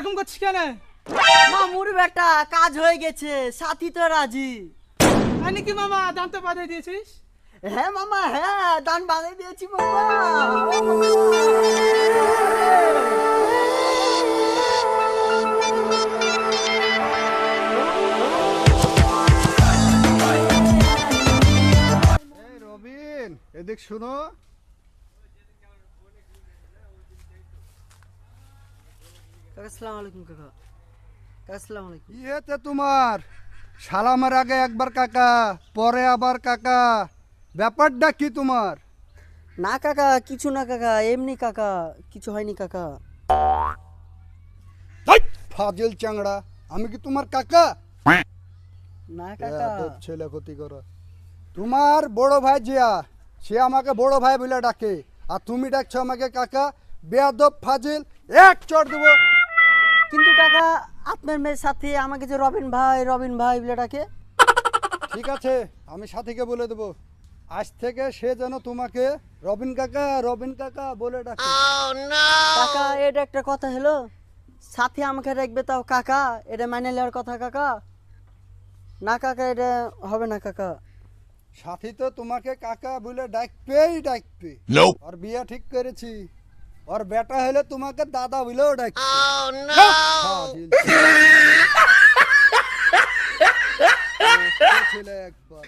এরকম করছিস কেন? মামুর বেটা কাজ হয়ে গেছে, সাথী তো রাজি। আর নাকি মামা দাম তো বাঁধিয়ে দিয়েছিস? হ্যাঁ মামা, হ্যাঁ দান বাঁধিয়ে দিয়েছি মামা। এই রবিন, এদিক শুনো। কাকা আসসালামু আলাইকুম। কাকা আসসালামু আলাইকুম। ইয়েতে তোমার সালামের আগে একবার কাকা, পরে আবার কাকা, ব্যাপারটা কি তোমার? না কাকা, কিছু না কাকা, এমনি কাকা, কিছু হয়নি কাকা। ফাজিল চাংড়া, আমি কি তোমার কাকা? না কাকা। ছেলে ক্ষতি করো। তোমার বড় ভাই জিয়া, সে আমাকে বড় ভাই বলে ডাকে, আর তুমি ডাকছো আমাকে কাকা। বেয়াদব ফাজিল, এক চড় দেবো। কিন্তু কাকা আপনার মেয়ের সাথে আমাকে যে রবিন ভাই বলে ডাকে। ঠিক আছে, আমি সাথীকে বলে দেবো, আজ থেকে সে যেন তোমাকে রবিন কাকা বলে ডাকে। কাকা এটা একটা কথা হলো, সাথে আমাকে রাখবে তাও কাকা, এটা মানে নেওয়ার কথা কাকা। না কাকা, এটা হবে না কাকা। সাথী তো তোমাকে কাকা বলে ডাকবে। আর বিয়ে ঠিক করেছি, আর বেটা হলে তোমাকে দাদা বলেও ডাকবে। ফাজিল ছেলে একবার।